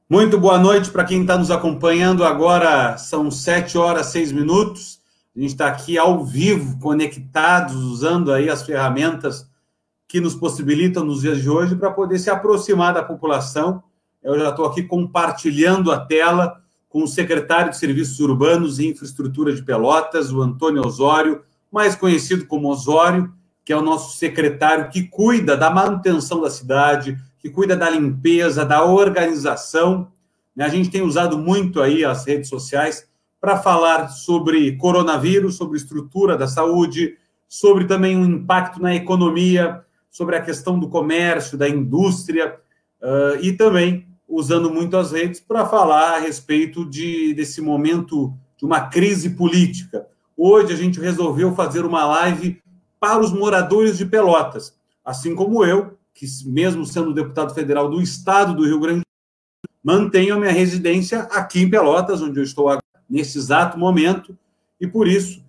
Muito boa noite para quem está nos acompanhando agora. São 7h06. A gente está aqui ao vivo, conectados, usando aí as ferramentas que nos possibilitam nos dias de hoje para poder se aproximar da população. Eu já estou aqui compartilhando a tela com o secretário de Serviços Urbanos e Infraestrutura de Pelotas, o Antônio Osório, mais conhecido como Osório, que é o nosso secretário que cuida da manutenção da cidade, que cuida da limpeza, da organização. A gente tem usado muito aí as redes sociais para falar sobre coronavírus, sobre estrutura da saúde, sobre também o impacto na economia, sobre a questão do comércio, da indústria, e também usando muito as redes para falar a respeito desse momento de uma crise política. Hoje a gente resolveu fazer uma live para os moradores de Pelotas, assim como eu, que mesmo sendo deputado federal do estado do Rio Grande do Sul, mantenho a minha residência aqui em Pelotas, onde eu estou nesse exato momento, e por isso,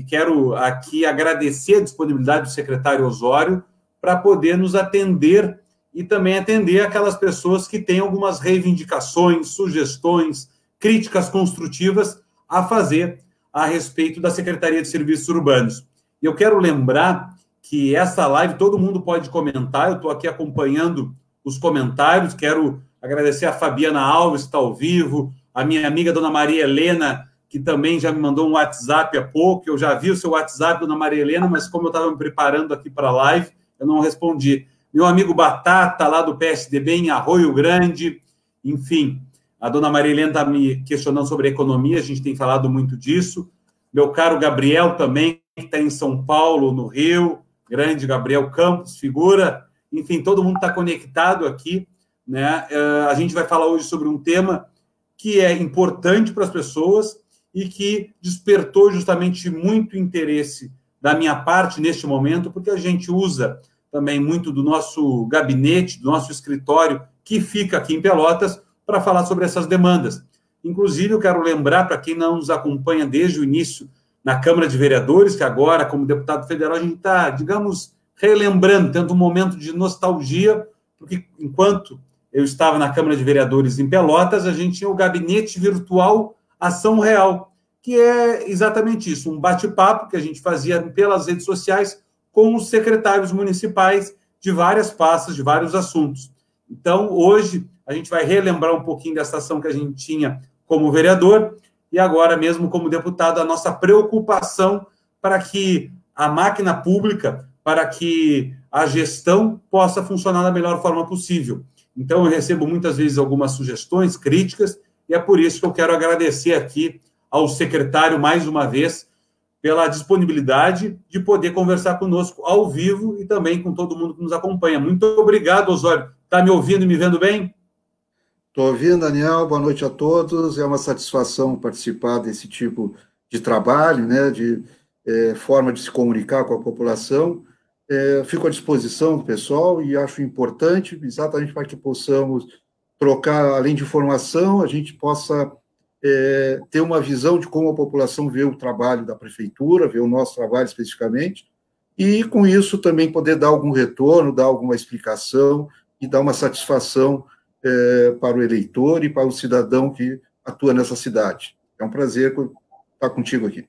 quero aqui agradecer a disponibilidade do secretário Osório para poder nos atender e também atender aquelas pessoas que têm algumas reivindicações, sugestões, críticas construtivas a fazer a respeito da Secretaria de Serviços Urbanos. E eu quero lembrar que essa live todo mundo pode comentar, eu estou aqui acompanhando os comentários, quero agradecer a Fabiana Alves, que está ao vivo, a minha amiga Dona Maria Helena, que também já me mandou um WhatsApp há pouco, eu já vi o seu WhatsApp, Dona Maria Helena, mas como eu estava me preparando aqui para a live, eu não respondi. Meu amigo Batata, lá do PSDB, em Arroio Grande, enfim, a Dona Maria Helena está me questionando sobre a economia, a gente tem falado muito disso. Meu caro Gabriel também, que está em São Paulo, no Rio, grande Gabriel Campos, figura, enfim, todo mundo está conectado aqui, né? A gente vai falar hoje sobre um tema que é importante para as pessoas e que despertou justamente muito interesse da minha parte neste momento, porque a gente usa também muito do nosso gabinete, do nosso escritório, que fica aqui em Pelotas, para falar sobre essas demandas. Inclusive, eu quero lembrar, para quem não nos acompanha desde o início na Câmara de Vereadores, que agora, como deputado federal, a gente está, digamos, relembrando, tendo um momento de nostalgia, porque enquanto eu estava na Câmara de Vereadores em Pelotas, a gente tinha o Gabinete Virtual Ação Real, que é exatamente isso, um bate-papo que a gente fazia pelas redes sociais com os secretários municipais de várias pastas, de vários assuntos. Então, hoje, a gente vai relembrar um pouquinho dessa ação que a gente tinha como vereador e agora mesmo como deputado, a nossa preocupação para que a máquina pública, para que a gestão possa funcionar da melhor forma possível. Então, eu recebo muitas vezes algumas sugestões, críticas, e é por isso que eu quero agradecer aqui ao secretário, mais uma vez, pela disponibilidade de poder conversar conosco ao vivo e também com todo mundo que nos acompanha. Muito obrigado, Osório. Está me ouvindo e me vendo bem? Estou ouvindo, Daniel. Boa noite a todos. É uma satisfação participar desse tipo de trabalho, né, de forma de se comunicar com a população. Fico à disposição do pessoal e acho importante, exatamente para que possamos trocar, além de informação, a gente possa ter uma visão de como a população vê o trabalho da prefeitura, vê o nosso trabalho especificamente, e com isso também poder dar algum retorno, dar alguma explicação e dar uma satisfação para o eleitor e para o cidadão que atua nessa cidade. É um prazer estar contigo aqui.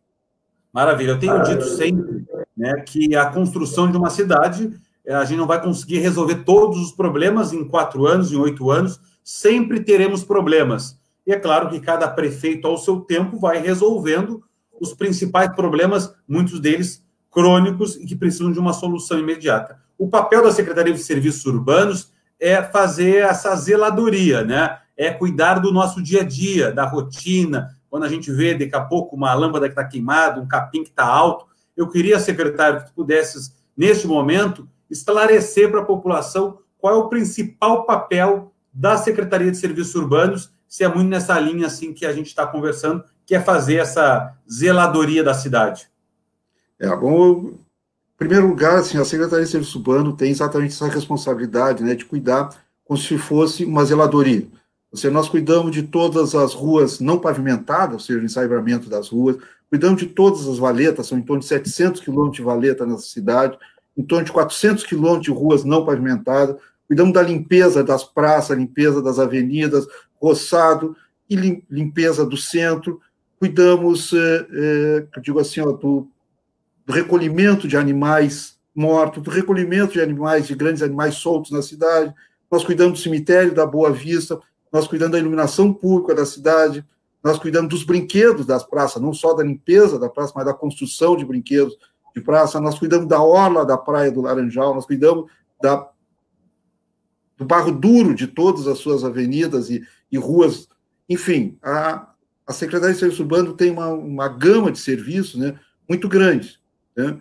Maravilha. Eu tenho dito sempre, né, que a construção de uma cidade, a gente não vai conseguir resolver todos os problemas em 4 anos, em 8 anos, sempre teremos problemas. E é claro que cada prefeito, ao seu tempo, vai resolvendo os principais problemas, muitos deles crônicos e que precisam de uma solução imediata. O papel da Secretaria de Serviços Urbanos é fazer essa zeladoria, né? É cuidar do nosso dia a dia, da rotina. Quando a gente vê, daqui a pouco, uma lâmpada que está queimada, um capim que está alto, eu queria, secretário, que tu pudesses, neste momento, esclarecer para a população qual é o principal papel da Secretaria de Serviços Urbanos, se é muito nessa linha assim que a gente está conversando, que é fazer essa zeladoria da cidade. Bom, em primeiro lugar, assim, a Secretaria de Serviço Urbano tem exatamente essa responsabilidade, né, de cuidar como se fosse uma zeladoria. Ou seja, nós cuidamos de todas as ruas não pavimentadas, ou seja, o ensaiamento das ruas, cuidamos de todas as valetas, são em torno de 700 quilômetros de valeta nessa cidade, em torno de 400 quilômetros de ruas não pavimentadas, cuidamos da limpeza das praças, limpeza das avenidas, roçado e limpeza do centro, cuidamos, eu digo assim, ó, do recolhimento de animais mortos, do recolhimento de animais, de grandes animais soltos na cidade, nós cuidamos do cemitério da Boa Vista, nós cuidamos da iluminação pública da cidade, nós cuidamos dos brinquedos das praças, não só da limpeza da praça, mas da construção de brinquedos de praça, nós cuidamos da orla da Praia do Laranjal, nós cuidamos do barro duro de todas as suas avenidas e ruas, enfim, a Secretaria de Serviço Urbano tem uma gama de serviços, né, muito grande, né?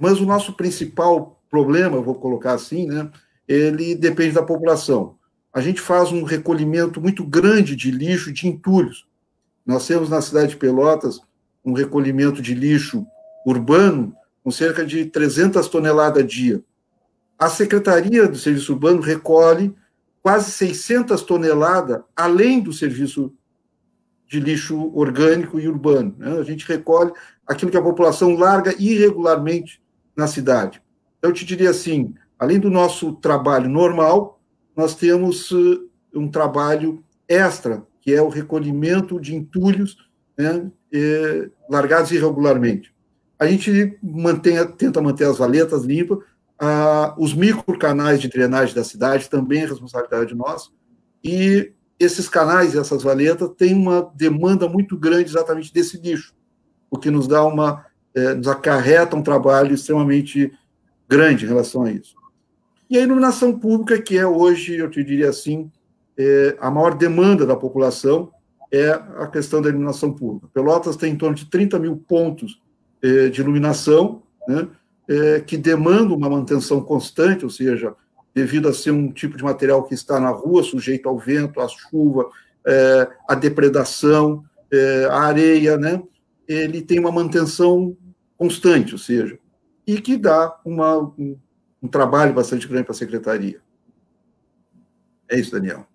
Mas o nosso principal problema, eu vou colocar assim, né, ele depende da população. A gente faz um recolhimento muito grande de lixo, de entulhos. Nós temos na cidade de Pelotas um recolhimento de lixo urbano com cerca de 300 toneladas a dia. A Secretaria do Serviço Urbano recolhe quase 600 toneladas, além do serviço de lixo orgânico e urbano, né? A gente recolhe aquilo que a população larga irregularmente na cidade. Então, eu te diria assim, além do nosso trabalho normal, nós temos um trabalho extra, que é o recolhimento de entulhos, né, largados irregularmente. A gente tenta manter as valetas limpas, os microcanais de drenagem da cidade também é responsabilidade nossa, e esses canais e essas valetas têm uma demanda muito grande exatamente desse lixo, o que nos dá nos acarreta um trabalho extremamente grande em relação a isso. E a iluminação pública, que é hoje, eu te diria assim, a maior demanda da população é a questão da iluminação pública. Pelotas tem em torno de 30 mil pontos de iluminação, né, que demandam uma manutenção constante, ou seja, devido a ser um tipo de material que está na rua, sujeito ao vento, à chuva, à depredação, à areia, né, ele tem uma manutenção constante, ou seja, e que dá um trabalho bastante grande para a Secretaria. É isso, Daniel.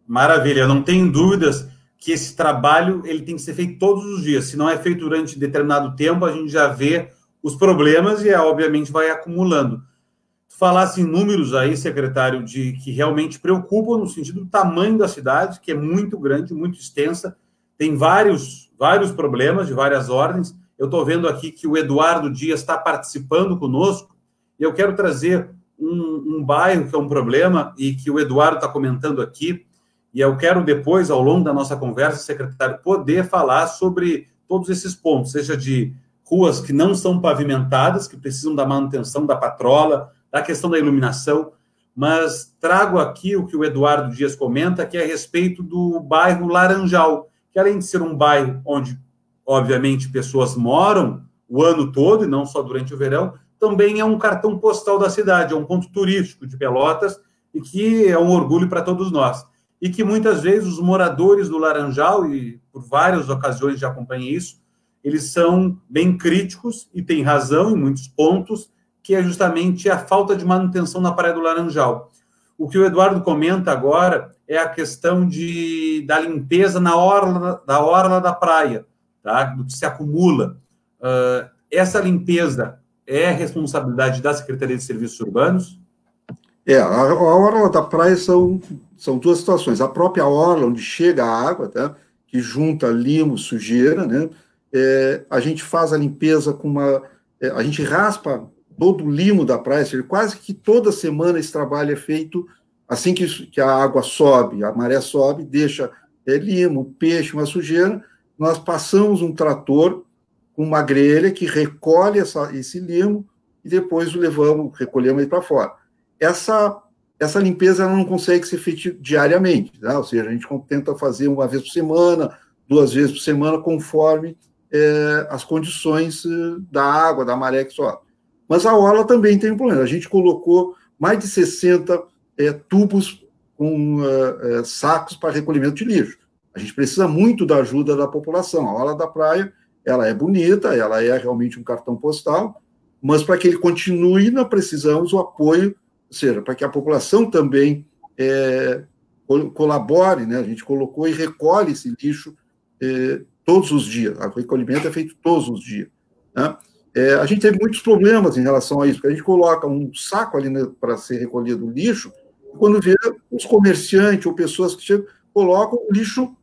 Maravilha, eu não tenho dúvidas que esse trabalho ele tem que ser feito todos os dias. Se não é feito durante determinado tempo, a gente já vê os problemas e, obviamente, vai acumulando. Falasse em números aí, secretário, que realmente preocupam no sentido do tamanho da cidade, que é muito grande, muito extensa, tem vários problemas de várias ordens. Eu estou vendo aqui que o Eduardo Dias está participando conosco, e eu quero trazer um bairro que é um problema e que o Eduardo está comentando aqui, e eu quero depois, ao longo da nossa conversa, secretário, poder falar sobre todos esses pontos, seja de ruas que não são pavimentadas, que precisam da manutenção da patrola, da questão da iluminação, mas trago aqui o que o Eduardo Dias comenta, que é a respeito do bairro Laranjal, que além de ser um bairro onde, obviamente, pessoas moram o ano todo, e não só durante o verão, também é um cartão postal da cidade, é um ponto turístico de Pelotas, e que é um orgulho para todos nós. E que muitas vezes os moradores do Laranjal, e por várias ocasiões já acompanhei isso, eles são bem críticos, e têm razão em muitos pontos, que é justamente a falta de manutenção na Praia do Laranjal. O que o Eduardo comenta agora é a questão da limpeza da orla da praia, tá? Do que se acumula. Essa limpeza é responsabilidade da Secretaria de Serviços Urbanos? A orla da praia são duas situações. A própria orla, onde chega a água, tá? Que junta limo, sujeira, né? A gente faz a limpeza a gente raspa todo o limo da praia, seja, quase que toda semana esse trabalho é feito assim que a água sobe, a maré sobe, deixa limo, peixe, uma sujeira, nós passamos um trator com uma grelha que recolhe esse limo e depois recolhemos ele para fora. Essa limpeza ela não consegue ser feita diariamente, tá? Ou seja, a gente tenta fazer uma vez por semana, 2 vezes por semana, conforme as condições da água, da maré que sobe. Mas a orla também tem um problema. A gente colocou mais de 60 tubos com sacos para recolhimento de lixo. A gente precisa muito da ajuda da população. A orla da praia, ela é bonita, ela é realmente um cartão postal, mas para que ele continue, nós precisamos o apoio, ou seja, para que a população também colabore, né? A gente colocou e recolhe esse lixo todos os dias. O recolhimento é feito todos os dias, né? A gente teve muitos problemas em relação a isso, porque a gente coloca um saco ali, né, para ser recolhido o lixo, e quando vê os comerciantes ou pessoas que chegam, colocam o lixo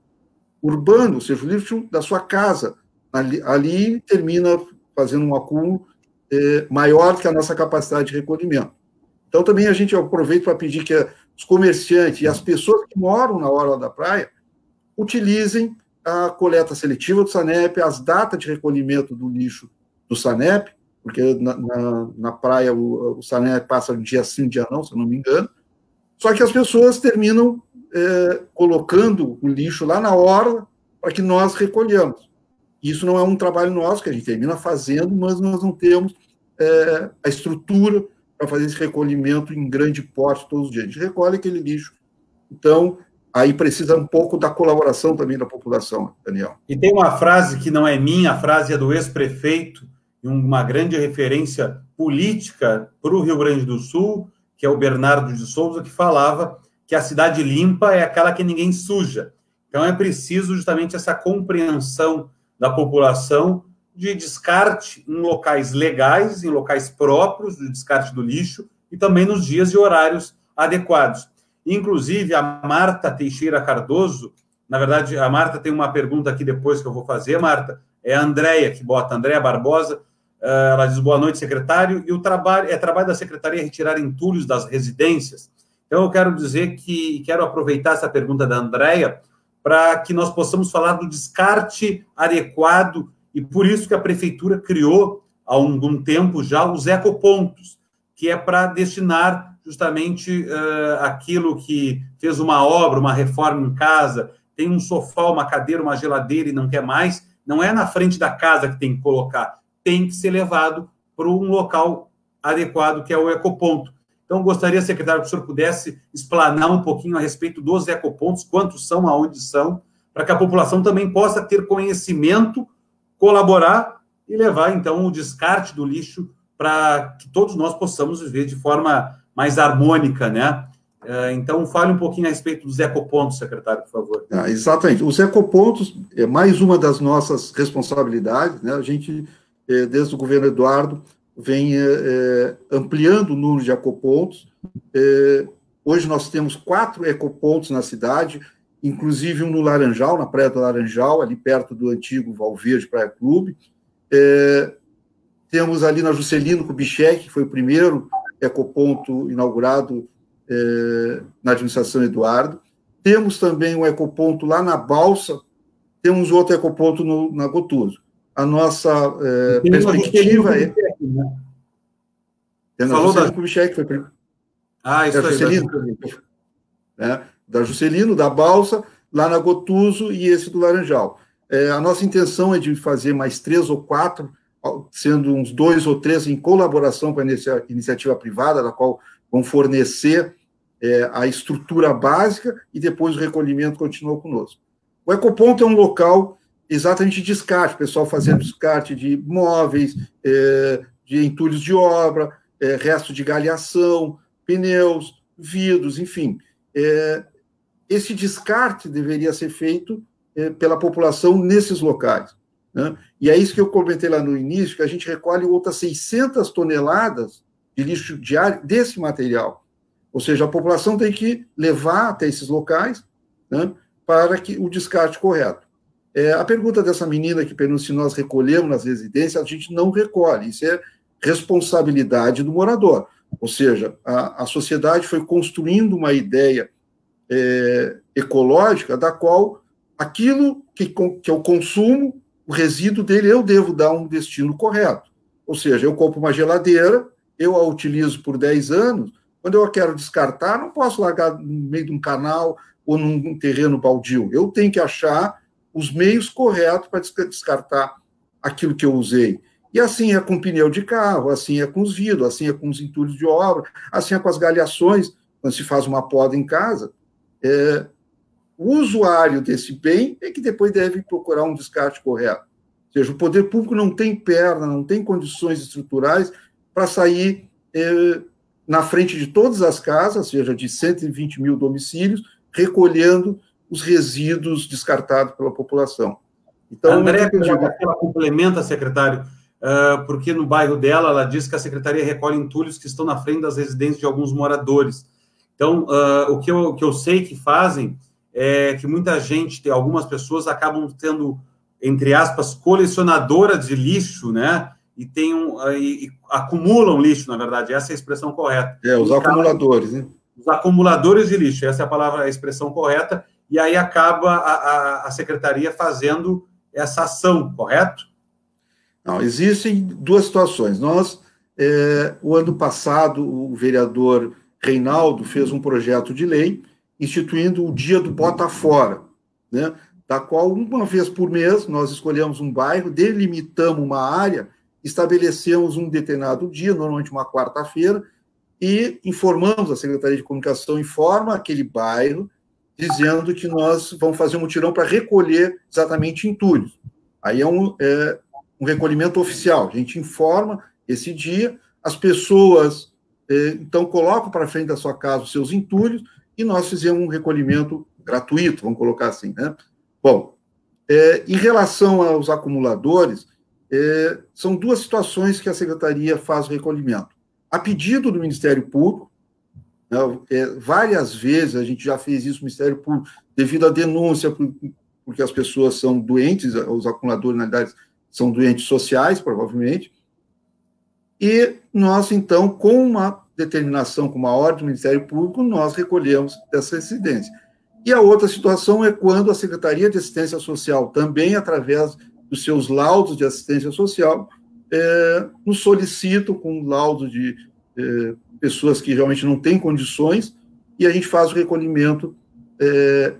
urbano, ou seja, o lixo da sua casa. Ali termina fazendo um acúmulo maior do que a nossa capacidade de recolhimento. Então, também a gente aproveita para pedir que os comerciantes e as pessoas que moram na orla da praia utilizem a coleta seletiva do SANEP, as datas de recolhimento do lixo do SANEP, porque na praia o SANEP passa um dia sim, um dia não, se eu não me engano, só que as pessoas terminam colocando o lixo lá na orla para que nós recolhamos. Isso não é um trabalho nosso, que a gente termina fazendo, mas nós não temos a estrutura para fazer esse recolhimento em grande porte todos os dias. A gente recolhe aquele lixo. Então, aí precisa um pouco da colaboração também da população, Daniel. E tem uma frase que não é minha, a frase é do ex-prefeito, e uma grande referência política para o Rio Grande do Sul, que é o Bernardo de Souza, que falava que a cidade limpa é aquela que ninguém suja. Então, é preciso justamente essa compreensão da população de descarte em locais legais, em locais próprios do descarte do lixo, e também nos dias e horários adequados. Inclusive, a Marta Teixeira Cardoso, na verdade, a Marta tem uma pergunta aqui depois que eu vou fazer, Marta, é a Andréia que bota, Andréia Barbosa, ela diz, boa noite, secretário, e o trabalho da secretaria retirar entulhos das residências. Então, eu quero dizer que quero aproveitar essa pergunta da Andréia para que nós possamos falar do descarte adequado, e por isso que a prefeitura criou, há algum tempo já, os ecopontos, que é para destinar justamente aquilo que fez uma obra, uma reforma em casa, tem um sofá, uma cadeira, uma geladeira e não quer mais, não é na frente da casa que tem que colocar, tem que ser levado para um local adequado, que é o ecoponto. Então, gostaria, secretário, que o senhor pudesse explanar um pouquinho a respeito dos ecopontos, quantos são, aonde são, para que a população também possa ter conhecimento, colaborar e levar, então, o descarte do lixo para que todos nós possamos viver de forma mais harmônica, né? Então, fale um pouquinho a respeito dos ecopontos, secretário, por favor. Exatamente. Os ecopontos é mais uma das nossas responsabilidades, né? A gente, desde o governo Eduardo, vem ampliando o número de ecopontos. Hoje nós temos 4 ecopontos na cidade, inclusive um no Laranjal, na Praia do Laranjal, ali perto do antigo Valverde Praia Clube. Temos ali na Juscelino Kubitschek, que foi o primeiro ecoponto inaugurado na administração Eduardo. Temos também um ecoponto lá na Balsa, temos outro ecoponto na Gotuso. A nossa perspectiva é... Falou da Kubitschek, foi primeiro. Isso aí. Juscelino, da Juscelino, da Balsa, lá na Gotuso e esse do Laranjal. A nossa intenção é de fazer mais 3 ou 4, sendo uns 2 ou 3 em colaboração com a iniciativa privada, da qual vão fornecer a estrutura básica e depois o recolhimento continua conosco. O ecoponto é um local exatamente de descarte, o pessoal fazendo descarte de móveis, de entulhos de obra, resto de galhação, pneus, vidros, enfim. Esse descarte deveria ser feito pela população nesses locais, né? E é isso que eu comentei lá no início, que a gente recolhe outras 600 toneladas de lixo diário desse material. Ou seja, a população tem que levar até esses locais, né, para que o descarte correto. A pergunta dessa menina que pergunta se nós recolhemos nas residências, a gente não recolhe, isso é responsabilidade do morador. Ou seja, a sociedade foi construindo uma ideia ecológica, da qual aquilo que eu consumo, o resíduo dele, eu devo dar um destino correto. Ou seja, eu compro uma geladeira, eu a utilizo por 10 anos, quando eu quero descartar, não posso largar no meio de um canal ou num terreno baldio. Eu tenho que achar os meios corretos para descartar aquilo que eu usei. E assim é com pneu de carro, assim é com os vidros, assim é com os entulhos de obra, assim é com as galhações, quando se faz uma poda em casa. O usuário desse bem é que depois deve procurar um descarte correto. Ou seja, o poder público não tem perna, não tem condições estruturais para sair na frente de todas as casas, ou seja, de 120 mil domicílios, recolhendo os resíduos descartados pela população. Então, André, ela complementa, secretário, porque no bairro dela, ela diz que a secretaria recolhe entulhos que estão na frente das residências de alguns moradores. Então, o que eu sei que fazem é que muita gente, algumas pessoas acabam tendo, entre aspas, colecionadoras de lixo, né? E acumulam lixo, na verdade, essa é a expressão correta. Os acumuladores, né? Os acumuladores de lixo, essa é a palavra, a expressão correta, e aí acaba a secretaria fazendo essa ação, correto? Não, existem duas situações. O ano passado, o vereador Reinaldo fez um projeto de lei instituindo o Dia do Bota Fora, né? Da qual, uma vez por mês, nós escolhemos um bairro, delimitamos uma área, estabelecemos um determinado dia, normalmente uma quarta-feira, e informamos, a Secretaria de Comunicação informa aquele bairro, dizendo que nós vamos fazer um mutirão para recolher exatamente entulhos. Aí é um recolhimento oficial, a gente informa esse dia, as pessoas, então, colocam para frente da sua casa os seus entulhos, e nós fizemos um recolhimento gratuito, vamos colocar assim, né? Bom, em relação aos acumuladores, são duas situações que a Secretaria faz o recolhimento. A pedido do Ministério Público, né, várias vezes a gente já fez isso no Ministério Público, devido à denúncia, porque as pessoas são doentes, os acumuladores, na verdade, são doentes sociais, provavelmente, e nós, então, com uma determinação, com uma ordem do Ministério Público, nós recolhemos essa residência. E a outra situação é quando a Secretaria de Assistência Social, também através dos seus laudos de assistência social, nos solicitam com laudo de pessoas que realmente não têm condições, e a gente faz o recolhimento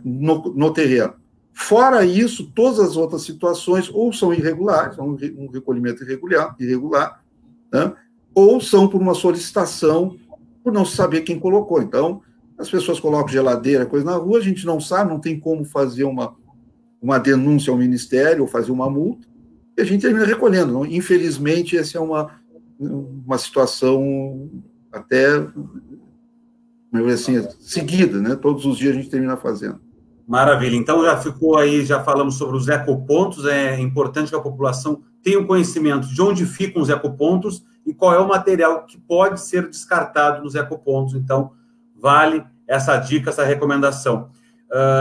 no terreno. Fora isso, todas as outras situações ou são irregulares, são um recolhimento irregular, né? Ou são por uma solicitação, por não saber quem colocou. Então, as pessoas colocam geladeira, coisa na rua, a gente não sabe, não tem como fazer uma denúncia ao Ministério ou fazer uma multa, e a gente termina recolhendo. Não? Infelizmente, essa é uma situação até, assim, seguida, né? Todos os dias a gente termina fazendo. Maravilha. Então, já ficou aí, já falamos sobre os ecopontos. É importante que a população tenha o conhecimento de onde ficam os ecopontos e qual é o material que pode ser descartado nos ecopontos. Então, vale essa dica, essa recomendação.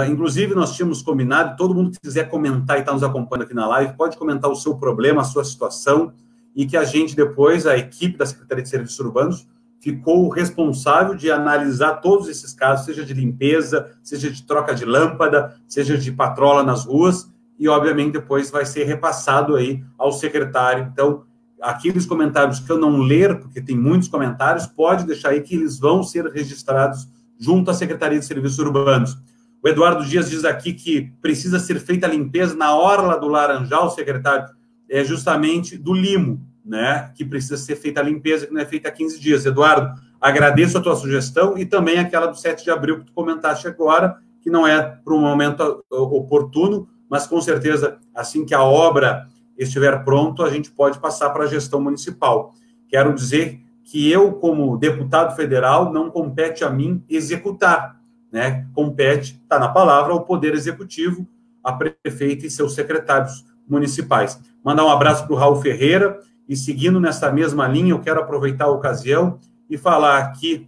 Inclusive, nós tínhamos combinado, todo mundo que quiser comentar e está nos acompanhando aqui na live, pode comentar o seu problema, a sua situação, e que a gente depois, a equipe da Secretaria de Serviços Urbanos, ficou responsável de analisar todos esses casos, seja de limpeza, seja de troca de lâmpada, seja de patrola nas ruas, e, obviamente, depois vai ser repassado aí ao secretário. Então, aqueles comentários que eu não ler, porque tem muitos comentários, pode deixar aí que eles vão ser registrados junto à Secretaria de Serviços Urbanos. O Eduardo Dias diz aqui que precisa ser feita a limpeza na orla do Laranjal, secretário, é justamente do limo, né, que precisa ser feita a limpeza, que não é feita há 15 dias. Eduardo, agradeço a tua sugestão e também aquela do 7 de abril que tu comentaste agora, que não é para um momento oportuno, mas com certeza, assim que a obra estiver pronto, a gente pode passar para a gestão municipal. Quero dizer que eu, como deputado federal, não compete a mim executar, né? Compete, está na palavra, ao Poder Executivo, a prefeita e seus secretários municipais. Mandar um abraço para o Raul Ferreira, e seguindo nessa mesma linha, eu quero aproveitar a ocasião e falar aqui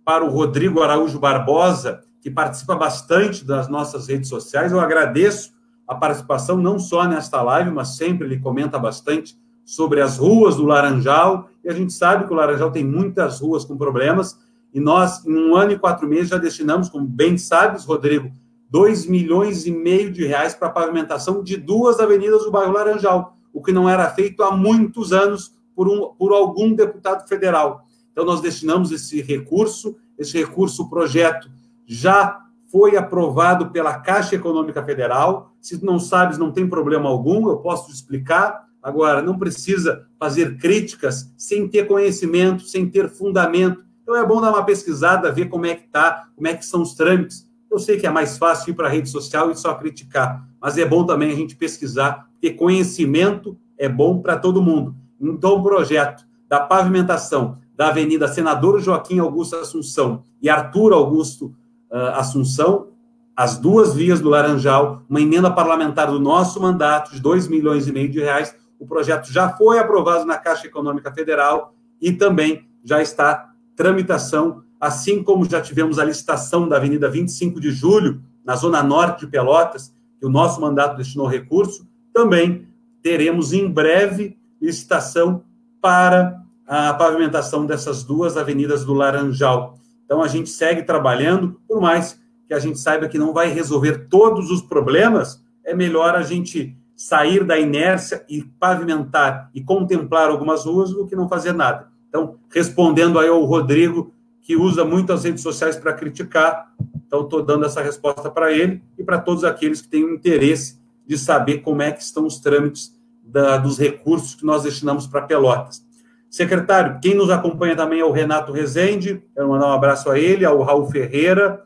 para o Rodrigo Araújo Barbosa, que participa bastante das nossas redes sociais. Eu agradeço a participação, não só nesta live, mas sempre ele comenta bastante sobre as ruas do Laranjal, e a gente sabe que o Laranjal tem muitas ruas com problemas, e nós, em 1 ano e 4 meses, já destinamos, como bem sabes, Rodrigo, 2,5 milhões de reais para a pavimentação de 2 avenidas do bairro Laranjal, o que não era feito há muitos anos por algum deputado federal. Então, nós destinamos esse recurso, o projeto já foi aprovado pela Caixa Econômica Federal. Se tu não sabes, não tem problema algum, eu posso te explicar. Agora, não precisa fazer críticas sem ter conhecimento, sem ter fundamento. Então, é bom dar uma pesquisada, ver como é que está, como é que são os trâmites. Eu sei que é mais fácil ir para a rede social e só criticar, mas é bom também a gente pesquisar, porque conhecimento é bom para todo mundo. Então, o projeto da pavimentação da Avenida Senador Joaquim Augusto Assunção e Arthur Augusto Assunção, as 2 vias do Laranjal, uma emenda parlamentar do nosso mandato de 2,5 milhões de reais, O projeto já foi aprovado na Caixa Econômica Federal e também já está em tramitação, assim como já tivemos a licitação da Avenida 25 de Julho, na zona norte de Pelotas, que o nosso mandato destinou recurso, também teremos em breve licitação para a pavimentação dessas duas avenidas do Laranjal. Então, a gente segue trabalhando, por mais que a gente saiba que não vai resolver todos os problemas, é melhor a gente sair da inércia e pavimentar e contemplar algumas ruas do que não fazer nada. Então, respondendo aí ao Rodrigo, que usa muito as redes sociais para criticar, então estou dando essa resposta para ele e para todos aqueles que têm interesse de saber como é que estão os trâmites dos recursos que nós destinamos para Pelotas. Secretário, quem nos acompanha também é o Renato Rezende, quero mandar um abraço a ele, ao Raul Ferreira,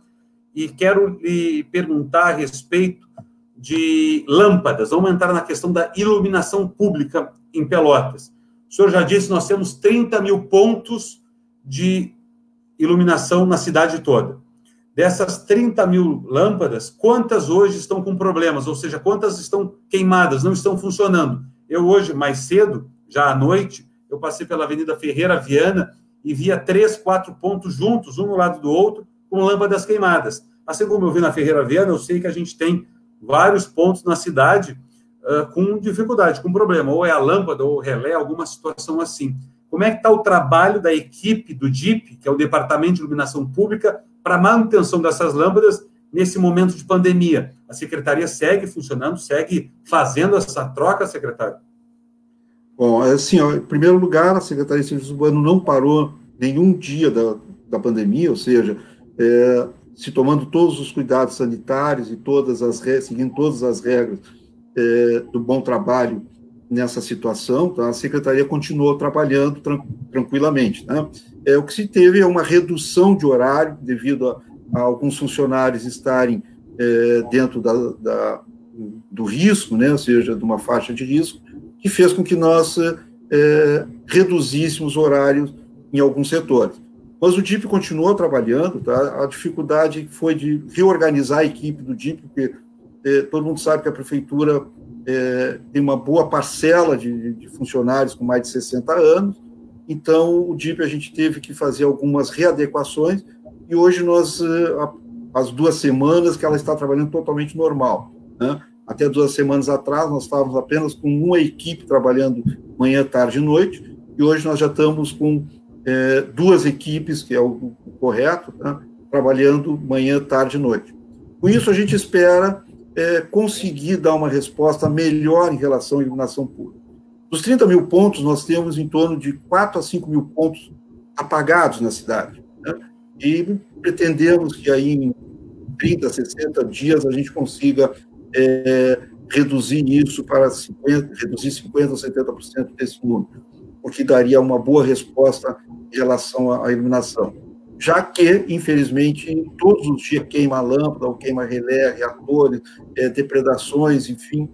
e quero lhe perguntar a respeito de lâmpadas. Vamos entrar na questão da iluminação pública em Pelotas. O senhor já disse, nós temos 30 mil pontos de iluminação na cidade toda. Dessas 30 mil lâmpadas, quantas hoje estão com problemas? Ou seja, quantas estão queimadas, não estão funcionando? Eu hoje, mais cedo, já à noite, eu passei pela Avenida Ferreira Viana e via 3, 4 pontos juntos, um no lado do outro, com lâmpadas queimadas. Assim como eu vi na Ferreira Viana, eu sei que a gente tem vários pontos na cidade com dificuldade, com problema. Ou é a lâmpada, ou o relé, alguma situação assim. Como é que está o trabalho da equipe do DIP, que é o Departamento de Iluminação Pública, para a manutenção dessas lâmpadas nesse momento de pandemia? A Secretaria segue funcionando, segue fazendo essa troca, secretário? Bom, assim, ó, em primeiro lugar, a Secretaria de Serviços Urbanos não parou nenhum dia da pandemia, ou seja, se tomando todos os cuidados sanitários e seguindo todas as regras do bom trabalho nessa situação, tá? A Secretaria continuou trabalhando tranquilamente, né? O que se teve é uma redução de horário devido a alguns funcionários estarem dentro do risco, né? Ou seja, de uma faixa de risco, que fez com que nós reduzíssemos horários em alguns setores. Mas o DIP continuou trabalhando, tá? A dificuldade foi de reorganizar a equipe do DIP, porque todo mundo sabe que a prefeitura tem uma boa parcela de funcionários com mais de 60 anos, então o DIP a gente teve que fazer algumas readequações, e hoje nós, as 2 semanas que ela está trabalhando totalmente normal, né? Até 2 semanas atrás, nós estávamos apenas com uma equipe trabalhando manhã, tarde e noite, e hoje nós já estamos com 2 equipes, que é o correto, né? Trabalhando manhã, tarde e noite. Com isso, a gente espera conseguir dar uma resposta melhor em relação à iluminação pública. Dos 30 mil pontos, nós temos em torno de 4 a 5 mil pontos apagados na cidade, né? E pretendemos que aí em 30, 60 dias a gente consiga reduzir isso para 50% ou 70% desse número, o que daria uma boa resposta em relação à iluminação. Já que, infelizmente, todos os dias queima a lâmpada, ou queima relé, reatores, depredações, enfim,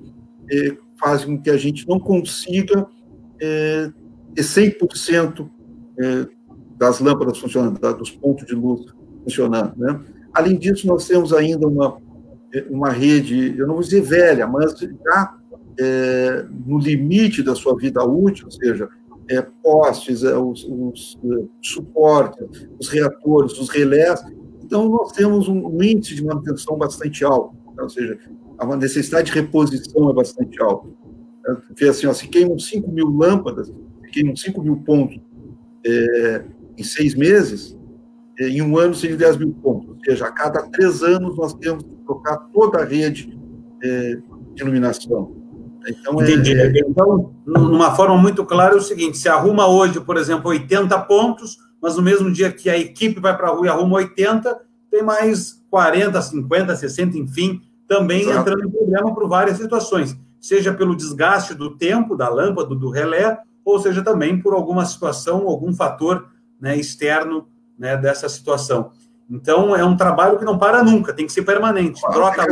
fazem com que a gente não consiga ter 100% das lâmpadas funcionando, dos pontos de luz funcionando, né? Além disso, nós temos ainda uma rede, eu não vou dizer velha, mas já no limite da sua vida útil, ou seja, postes, os suportes, os reatores, os relés. Então, nós temos um índice de manutenção bastante alto, ou seja, a necessidade de reposição é bastante alta. Porque, assim, ó, se queimam 5 mil lâmpadas, se queimam 5 mil pontos em 6 meses, em um ano seria 10 mil pontos. Ou seja, a cada 3 anos nós temos que trocar toda a rede de iluminação. Então, entendi. Então, numa forma muito clara, é o seguinte: se arruma hoje, por exemplo, 80 pontos, mas no mesmo dia que a equipe vai para a rua e arruma 80, tem mais 40, 50, 60, enfim, também exato, entrando em problema por várias situações, seja pelo desgaste do tempo, da lâmpada, do relé, ou seja também por alguma situação, algum fator, né, externo, né, dessa situação. Então, é um trabalho que não para nunca, tem que ser permanente. Troca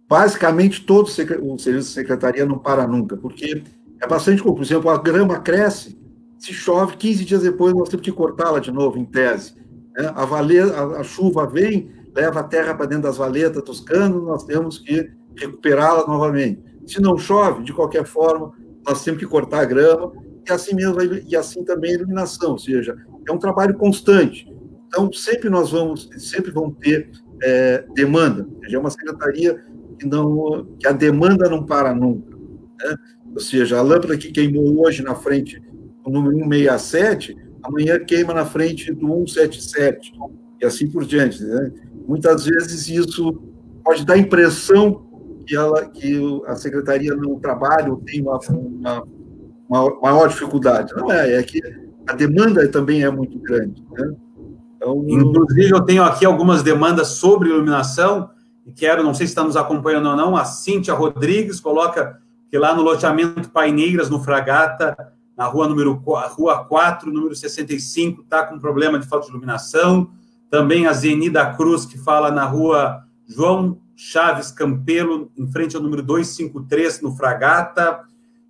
basicamente, todo o serviço de secretaria não para nunca, porque é bastante comum. Por exemplo, a grama cresce, se chove, 15 dias depois nós temos que cortá-la de novo, em tese. A chuva vem, leva a terra para dentro das valetas dos canos, nós temos que recuperá-la novamente. Se não chove, de qualquer forma, nós temos que cortar a grama, e assim mesmo, e assim também a iluminação, ou seja, é um trabalho constante. Então, sempre vão ter demanda. Ou seja, é uma secretaria que a demanda não para nunca, né? Ou seja, a lâmpada que queimou hoje na frente do número 167, amanhã queima na frente do 177, e assim por diante, né? Muitas vezes isso pode dar a impressão que a secretaria não trabalha ou tem uma maior dificuldade. Não é que a demanda também é muito grande, né? Então, inclusive, eu tenho aqui algumas demandas sobre iluminação, e quero, não sei se está nos acompanhando ou não, a Cíntia Rodrigues coloca que lá no loteamento Paineiras, no Fragata, na rua 4, número 65, está com problema de falta de iluminação. Também a Zeni da Cruz, que fala na rua João Chaves Campelo, em frente ao número 253, no Fragata.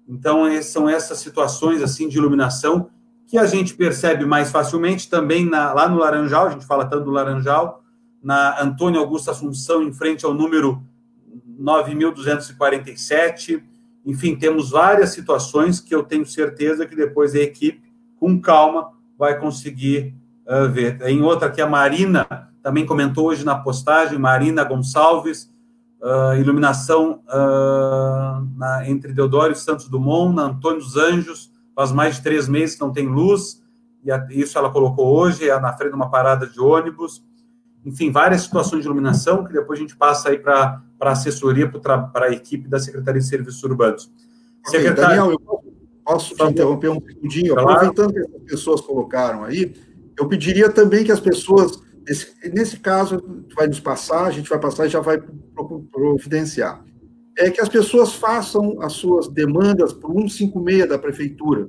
Então, são essas situações assim de iluminação que a gente percebe mais facilmente também lá no Laranjal, a gente fala tanto do Laranjal, na Antônio Augusto Assunção, em frente ao número 9.247. Enfim, temos várias situações que eu tenho certeza que depois a equipe, com calma, vai conseguir ver. Em outra aqui, a Marina também comentou hoje na postagem, Marina Gonçalves, iluminação entre Deodoro e Santos Dumont, na Antônio dos Anjos, faz mais de 3 meses que não tem luz, e isso ela colocou hoje, na frente de uma parada de ônibus. Enfim, várias situações de iluminação que depois a gente passa aí para a assessoria, para a equipe da Secretaria de Serviços Urbanos. Okay, secretário... Daniel, eu posso te interromper um segundinho? Claro. Aproveitando que as pessoas colocaram aí, eu pediria também que as pessoas, nesse caso, vai nos passar, a gente vai passar e já vai providenciar. Que as pessoas façam as suas demandas por 156 da Prefeitura.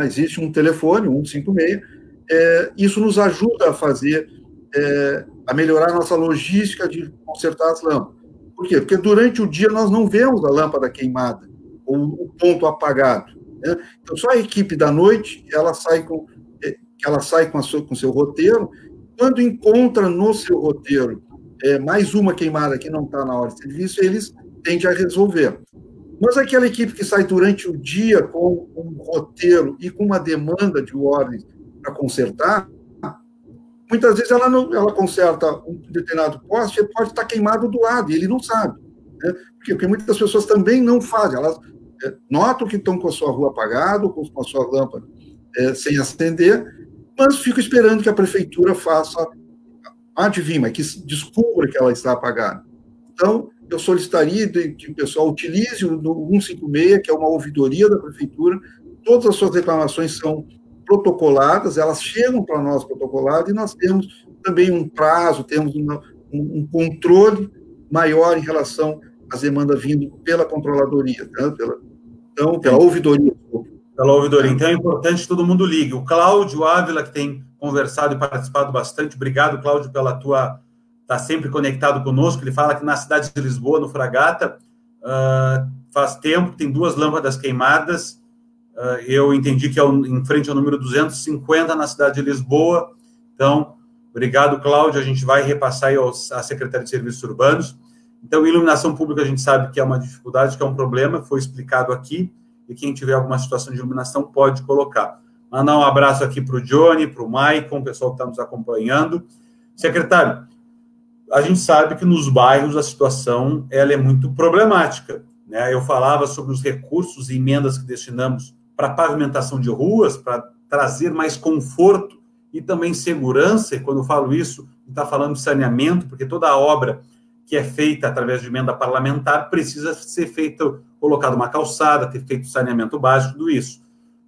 Existe um telefone, 156, isso nos ajuda a melhorar a nossa logística de consertar as lâmpadas. Por quê? Porque durante o dia nós não vemos a lâmpada queimada, ou o ponto apagado, né? Então, só a equipe da noite, ela sai com o seu roteiro. Quando encontra no seu roteiro mais uma queimada que não está na hora de serviço, eles tende a resolver. Mas aquela equipe que sai durante o dia com um roteiro e com uma demanda de ordens para consertar, muitas vezes ela conserta um determinado poste e pode estar queimado do lado, e ele não sabe, né? Porque muitas pessoas também não fazem, elas notam que estão com a sua rua apagada, com a sua lâmpada sem acender, mas ficam esperando que a prefeitura faça, adivinha, que descubra que ela está apagada. Então, eu solicitaria que o pessoal utilize o 156, que é uma ouvidoria da prefeitura. Todas as suas reclamações são protocoladas, elas chegam para nós protocoladas, e nós temos também um prazo, temos um controle maior em relação às demandas vindo pela controladoria, né? Pela ouvidoria. Pela ouvidoria. Então, é importante que todo mundo ligue. O Cláudio Ávila, que tem conversado e participado bastante, obrigado, Cláudio, pela tua... Está sempre conectado conosco. Ele fala que na cidade de Lisboa, no Fragata, faz tempo que tem 2 lâmpadas queimadas. Eu entendi que é em frente ao número 250 na cidade de Lisboa. Então, obrigado, Cláudio. A gente vai repassar aí à Secretaria de Serviços Urbanos. Então, iluminação pública a gente sabe que é uma dificuldade, que é um problema, foi explicado aqui, e quem tiver alguma situação de iluminação pode colocar. Mandar um abraço aqui para o Johnny, para o Maicon, o pessoal que está nos acompanhando. Secretário, a gente sabe que nos bairros a situação ela é muito problemática, né? Eu falava sobre os recursos e emendas que destinamos para pavimentação de ruas, para trazer mais conforto e também segurança, e quando eu falo isso, está falando de saneamento, porque toda a obra que é feita através de emenda parlamentar precisa ser feita, colocada uma calçada, ter feito saneamento básico, tudo isso.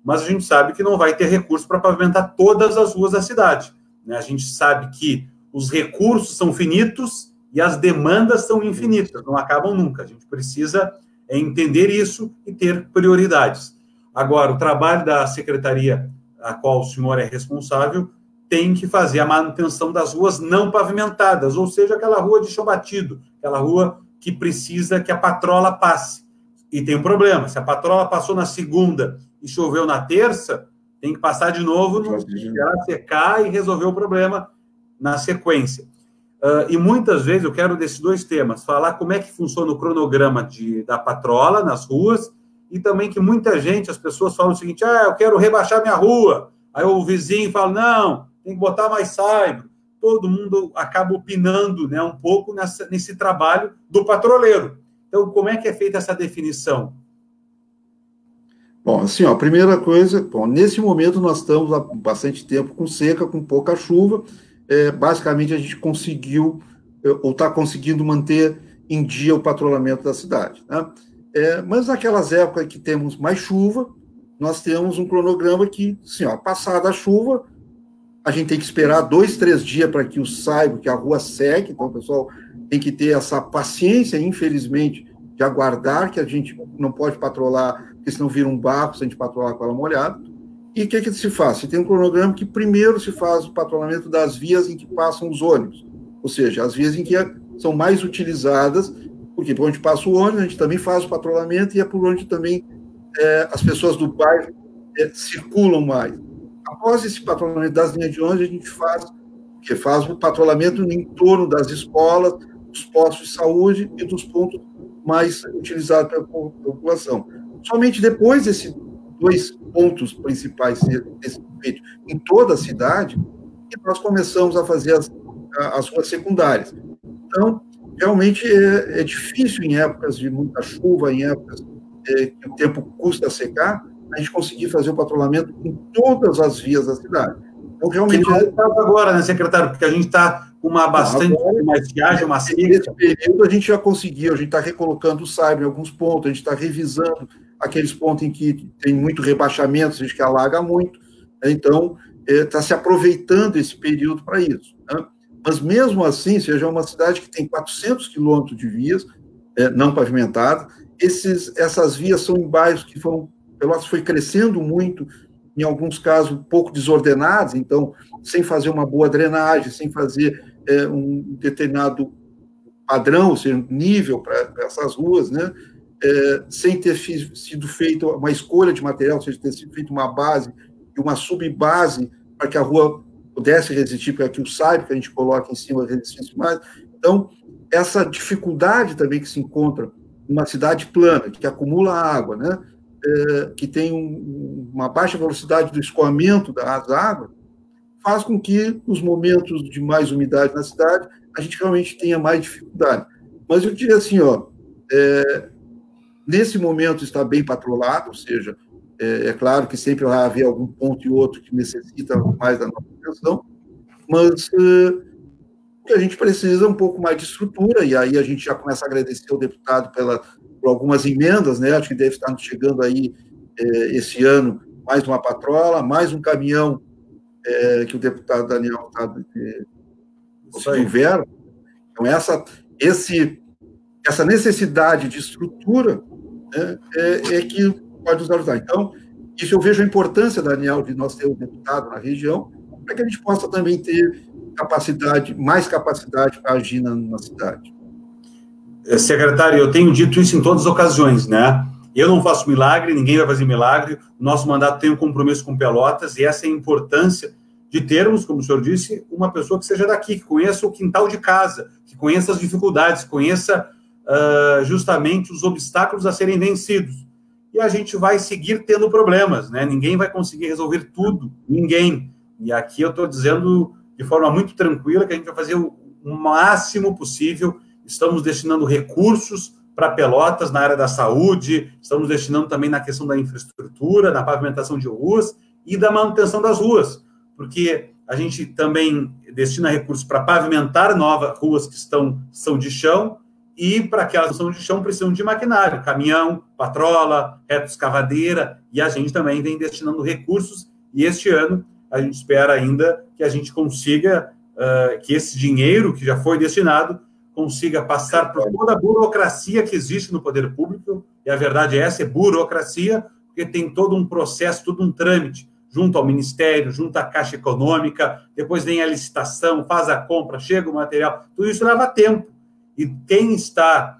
Mas a gente sabe que não vai ter recurso para pavimentar todas as ruas da cidade, né? A gente sabe que os recursos são finitos e as demandas são infinitas, não acabam nunca. A gente precisa entender isso e ter prioridades. Agora, o trabalho da secretaria a qual o senhor é responsável tem que fazer a manutenção das ruas não pavimentadas, ou seja, aquela rua de chão batido, aquela rua que precisa que a patrola passe. E tem um problema, se a patrola passou na segunda e choveu na terça, tem que passar de novo, esperar secar e resolver o problema na sequência. E muitas vezes eu quero desses 2 temas, falar como é que funciona o cronograma da patrola nas ruas e também que muita gente, as pessoas falam o seguinte, eu quero rebaixar minha rua, aí o vizinho fala, não, tem que botar mais saibro. Todo mundo acaba opinando, né, um pouco nesse trabalho do patroleiro. Então, como é que é feita essa definição? Bom, assim, ó, a primeira coisa, bom, nesse momento nós estamos há bastante tempo com seca, com pouca chuva, basicamente a gente conseguiu, ou está conseguindo manter em dia o patrulhamento da cidade, né? Mas naquelas épocas que temos mais chuva, nós temos um cronograma que, assim, ó, passada a chuva, a gente tem que esperar 2, 3 dias para que o saiba, que a rua seque, então o pessoal tem que ter essa paciência, infelizmente, de aguardar, que a gente não pode patrolar, porque senão vira um barco se a gente patrolar com ela molhada. E o que se faz? Se tem um cronograma que primeiro se faz o patrulhamento das vias em que passam os ônibus, ou seja, as vias em que são mais utilizadas, porque por onde passa o ônibus, a gente também faz o patrulhamento e é por onde também as pessoas do bairro circulam mais. Após esse patrulhamento das linhas de ônibus, a gente faz o patrulhamento em torno das escolas, dos postos de saúde e dos pontos mais utilizados pela população. Somente depois desses 2 pontos principais serem feitos em toda a cidade, que nós começamos a fazer as ruas secundárias. Então, realmente é difícil em épocas de muita chuva, em épocas que o tempo custa secar, a gente conseguir fazer o patrulhamento em todas as vias da cidade. Então, realmente... agora, né, secretário? Porque a gente está com uma bastante mais viagem, uma seca. Nesse período, a gente já conseguiu, a gente está recolocando o saiba em alguns pontos, a gente está revisando aqueles pontos em que tem muito rebaixamento, a gente que alaga muito, né? Então, está se aproveitando esse período para isso, né? Mas, mesmo assim, seja uma cidade que tem 400 quilômetros de vias não pavimentadas, essas vias são em bairros que Pelotas foi crescendo muito, em alguns casos um pouco desordenados, então, sem fazer uma boa drenagem, sem fazer um determinado padrão, ou seja, nível para essas ruas, né? Sem ter sido feita uma escolha de material, ou seja, ter sido feita uma base e uma subbase para que a rua pudesse resistir, para que o saiba que a gente coloca em cima resistisse mais. Então, essa dificuldade também que se encontra numa cidade plana, que acumula água, né? Que tem uma baixa velocidade do escoamento das águas, faz com que, nos momentos de mais umidade na cidade, a gente realmente tenha mais dificuldade. Mas eu diria assim, nesse momento está bem patrulhado, ou seja, é claro que sempre vai haver algum ponto e outro que necessita mais da nossa atenção, mas o que a gente precisa é um pouco mais de estrutura, e aí a gente já começa a agradecer ao deputado por algumas emendas, né? Acho que deve estar chegando aí esse ano mais uma patrola, mais um caminhão que o deputado Daniel conseguiu ver. Então, essa necessidade de estrutura, né, que pode nos ajudar. Então, isso eu vejo a importância, Daniel, de nós ter um deputado na região, para que a gente possa também ter mais capacidade para agir na cidade. Secretário, eu tenho dito isso em todas as ocasiões, né? Eu não faço milagre, ninguém vai fazer milagre, o nosso mandato tem um compromisso com Pelotas, e essa é a importância de termos, como o senhor disse, uma pessoa que seja daqui, que conheça o quintal de casa, que conheça as dificuldades, conheça justamente os obstáculos a serem vencidos. E a gente vai seguir tendo problemas, né? Ninguém vai conseguir resolver tudo, ninguém. E aqui eu estou dizendo de forma muito tranquila que a gente vai fazer o máximo possível. Estamos destinando recursos para Pelotas na área da saúde, estamos destinando também na questão da infraestrutura, na pavimentação de ruas e da manutenção das ruas, porque a gente também destina recursos para pavimentar novas ruas que são de chão, e para aquelas que são de chão precisam de maquinário, caminhão, patrola, reto escavadeira, e a gente também vem destinando recursos, e este ano a gente espera ainda que a gente consiga, que esse dinheiro que já foi destinado consiga passar por toda a burocracia que existe no poder público, e a verdade é essa, é burocracia, porque tem todo um processo, todo um trâmite, junto ao Ministério, junto à Caixa Econômica, depois vem a licitação, faz a compra, chega o material, tudo isso leva tempo. E quem está,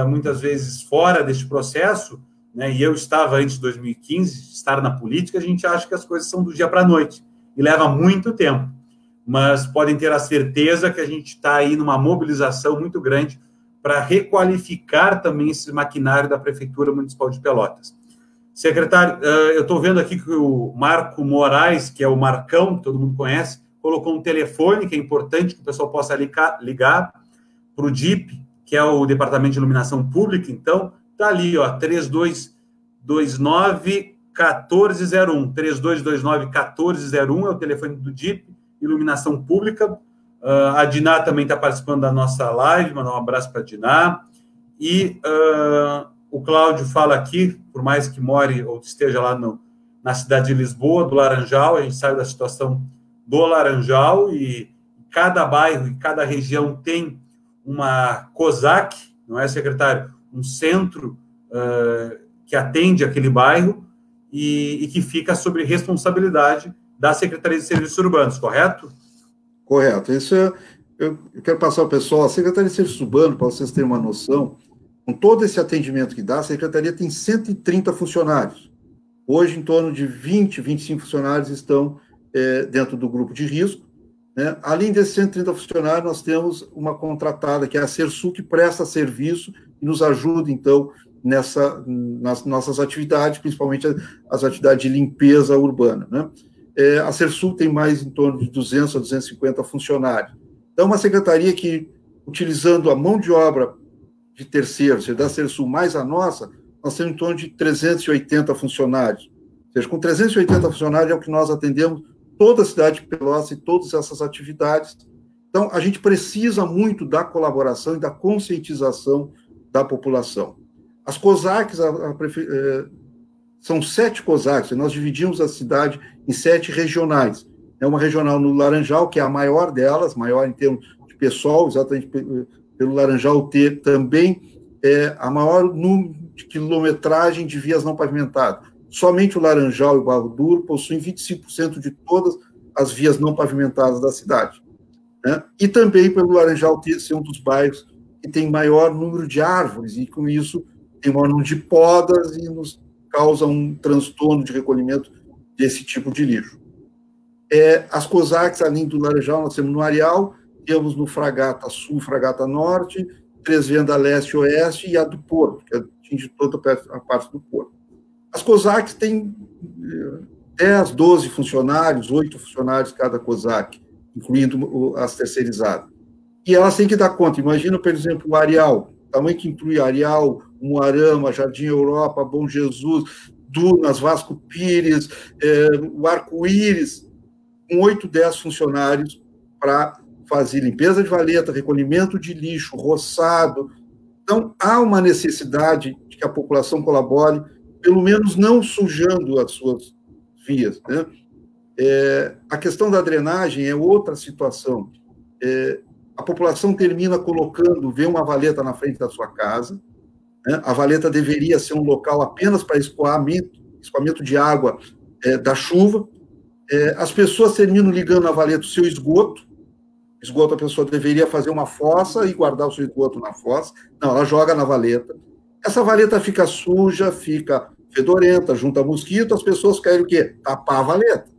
muitas vezes, fora deste processo, né, e eu estava antes de 2015, estar na política, a gente acha que as coisas são do dia para a noite, e leva muito tempo. Mas podem ter a certeza que a gente está aí numa mobilização muito grande para requalificar também esse maquinário da Prefeitura Municipal de Pelotas. Secretário, eu estou vendo aqui que o Marco Moraes, que é o Marcão, que todo mundo conhece, colocou um telefone, que é importante que o pessoal possa ligar para o DIP, que é o Departamento de Iluminação Pública. Então, está ali, ó, 3229-1401. 3229-1401 é o telefone do DIP, Iluminação Pública. A Diná também está participando da nossa live, mandar um abraço para a Diná. E o Cláudio fala aqui, por mais que more ou esteja lá na cidade de Lisboa, do Laranjal, a gente sabe da situação do Laranjal, e cada bairro e cada região tem uma COSAC, não é, secretário? Um centro que atende aquele bairro e que fica sob responsabilidade da Secretaria de Serviços Urbanos, correto? Correto. Isso eu quero passar ao pessoal. A Secretaria de Serviços Urbanos, para vocês terem uma noção, com todo esse atendimento que dá, a Secretaria tem 130 funcionários. Hoje, em torno de 20, 25 funcionários estão dentro do grupo de risco, né? Além desses 130 funcionários, nós temos uma contratada, que é a Sersul, que presta serviço e nos ajuda, então, nas nossas atividades, principalmente as atividades de limpeza urbana, né? A Sersul tem mais em torno de 200 a 250 funcionários. Então, uma secretaria que, utilizando a mão de obra de terceiros, seja, da Sersul mais a nossa, nós temos em torno de 380 funcionários. Ou seja, com 380 funcionários é o que nós atendemos toda a cidade de Pelotas e todas essas atividades. Então, a gente precisa muito da colaboração e da conscientização da população. As COSACs, são 7 COSACs, nós dividimos a cidade em 7 regionais. É uma regional no Laranjal, que é a maior delas, maior em termos de pessoal, exatamente pelo Laranjal ter também a maior número de quilometragem de vias não pavimentadas. Somente o Laranjal e o Barro Duro possuem 25% de todas as vias não pavimentadas da cidade, né? E também pelo Laranjal ser um dos bairros que tem maior número de árvores, e com isso tem maior número de podas e nos causa um transtorno de recolhimento desse tipo de lixo. As COSACs, além do Laranjal, nós temos no Areal, temos no Fragata Sul, Fragata Norte, Três Vendas Leste e Oeste, e a do Porto, que atinge toda a parte do Porto. As COSACs têm 10, 12 funcionários, 8 funcionários cada COSAC, incluindo as terceirizadas. E elas têm que dar conta. Imagina, por exemplo, o Areal, tamanho que inclui Areal, Umuarama, Jardim Europa, Bom Jesus, Dunas, Vasco Pires, o Arco-Íris, com 8, 10 funcionários para fazer limpeza de valeta, recolhimento de lixo, roçado. Então, há uma necessidade de que a população colabore, pelo menos não sujando as suas vias, né? A questão da drenagem é outra situação. A população termina vê uma valeta na frente da sua casa, né? A valeta deveria ser um local apenas para escoamento de água da chuva. As pessoas terminam ligando na valeta o seu esgoto, a pessoa deveria fazer uma fossa e guardar o seu esgoto na fossa. Não, ela joga na valeta. Essa valeta fica suja, fica fedorenta, junta mosquito, as pessoas querem o quê? Tapar a valeta.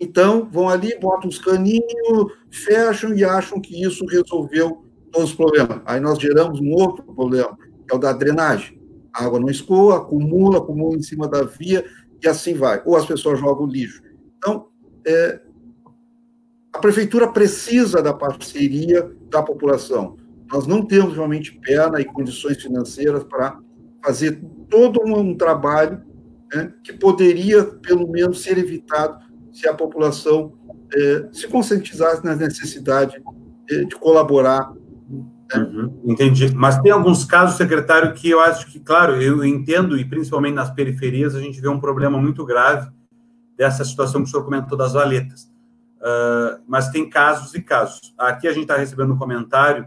Então, vão ali, botam os caninhos, fecham e acham que isso resolveu todos os problemas. Aí nós geramos um outro problema, que é o da drenagem. A água não escoa, acumula em cima da via, e assim vai. Ou as pessoas jogam lixo. Então, a prefeitura precisa da parceria da população. Nós não temos realmente perna e condições financeiras para fazer todo um trabalho, né, que poderia, pelo menos, ser evitado se a população se conscientizasse na necessidade de colaborar. Né? Entendi. Mas tem alguns casos, secretário, que eu acho que, claro, eu entendo, e principalmente nas periferias, a gente vê um problema muito grave dessa situação que o senhor comentou das valetas. Mas tem casos e casos. Aqui a gente está recebendo um comentário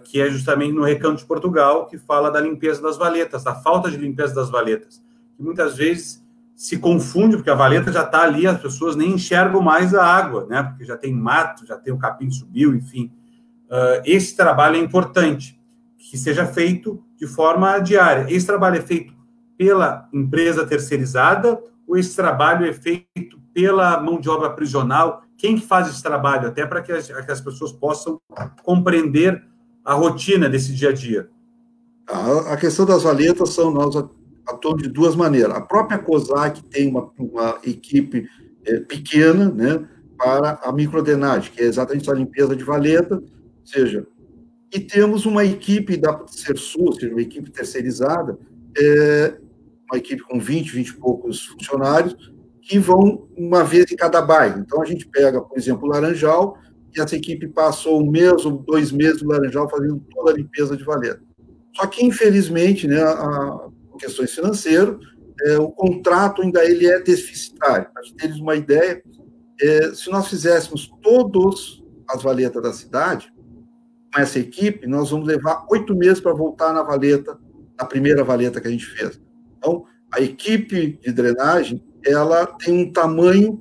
que é justamente no Recanto de Portugal, que fala da limpeza das valetas, da falta de limpeza das valetas, que muitas vezes se confunde, porque a valeta já está ali, as pessoas nem enxergam mais a água, né? Porque já tem mato, já tem o capim subiu, enfim. Esse trabalho é importante, que seja feito de forma diária. Esse trabalho é feito pela empresa terceirizada ou esse trabalho é feito pela mão de obra prisional? Quem que faz esse trabalho? Até para que as pessoas possam compreender a rotina desse dia a dia. A questão das valetas são nós atuam de duas maneiras. A própria COSAC tem uma equipe pequena, né, para a microdrenagem, que é exatamente a limpeza de valeta, ou seja, e temos uma equipe da Sersul, ou seja, uma equipe terceirizada, uma equipe com 20 e poucos funcionários, que vão uma vez em cada bairro. Então, a gente pega, por exemplo, o Laranjal, e essa equipe passou 1 mês ou 2 meses no Laranjal fazendo toda a limpeza de valeta. Só que, infelizmente, né, por questões financeiras, o contrato ainda ele é deficitário. Para terem uma ideia, se nós fizéssemos todas as valetas da cidade, com essa equipe, nós vamos levar 8 meses para voltar na valeta, na primeira valeta que a gente fez. Então, a equipe de drenagem, ela tem um tamanho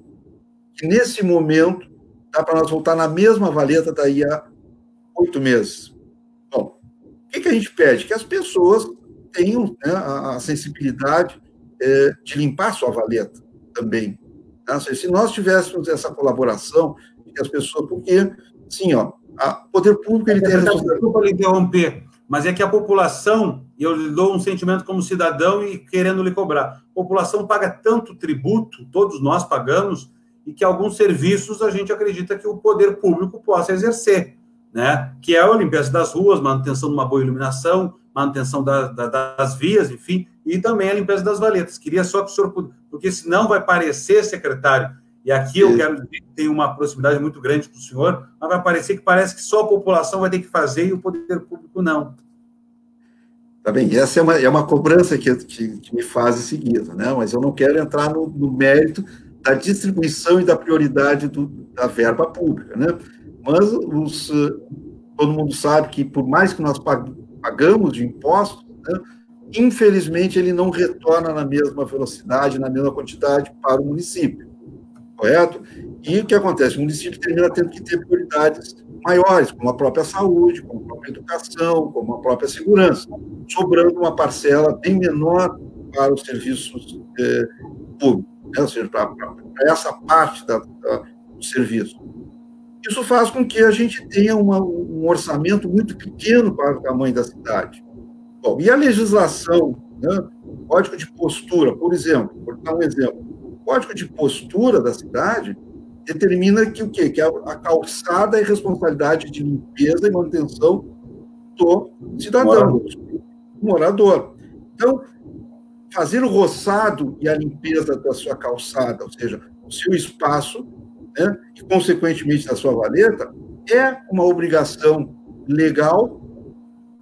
que, nesse momento, dá para nós voltar na mesma valeta daí a 8 meses. Bom, o que a gente pede? Que as pessoas tenham, né, a sensibilidade de limpar sua valeta também. Tá? Se nós tivéssemos essa colaboração, que as pessoas... Porque, sim, ó, o poder público ele tem a responsabilidade... Desculpa lhe interromper, mas é que a população, e eu lhe dou um sentimento como cidadão e querendo lhe cobrar, a população paga tanto tributo, todos nós pagamos, e que alguns serviços a gente acredita que o poder público possa exercer, né? Que é a limpeza das ruas, manutenção de uma boa iluminação, manutenção das vias, enfim, e também a limpeza das valetas. Queria só que o senhor... Porque senão vai parecer, secretário, e aqui eu quero dizer que tem uma proximidade muito grande com o senhor, mas vai parecer que parece que só a população vai ter que fazer e o poder público não. Tá bem, essa é uma cobrança que me faz em seguida, né? Mas eu não quero entrar no mérito da distribuição e da prioridade da verba pública, né? Mas todo mundo sabe que, por mais que nós pagamos de impostos, né, infelizmente ele não retorna na mesma velocidade, na mesma quantidade para o município, correto? E o que acontece? O município termina tendo que ter prioridades maiores, como a própria saúde, como a própria educação, como a própria segurança, sobrando uma parcela bem menor para os serviços públicos, né? Ou seja, para essa parte do serviço. Isso faz com que a gente tenha um orçamento muito pequeno para o tamanho da cidade. Bom, e a legislação, né? O Código de Postura, por exemplo, vou dar um exemplo. O Código de Postura da cidade determina que o quê? Que a calçada é responsabilidade de limpeza e manutenção do cidadão, do morador. Então, fazer o roçado e a limpeza da sua calçada, ou seja, o seu espaço, né, e, consequentemente, da sua valeta, é uma obrigação legal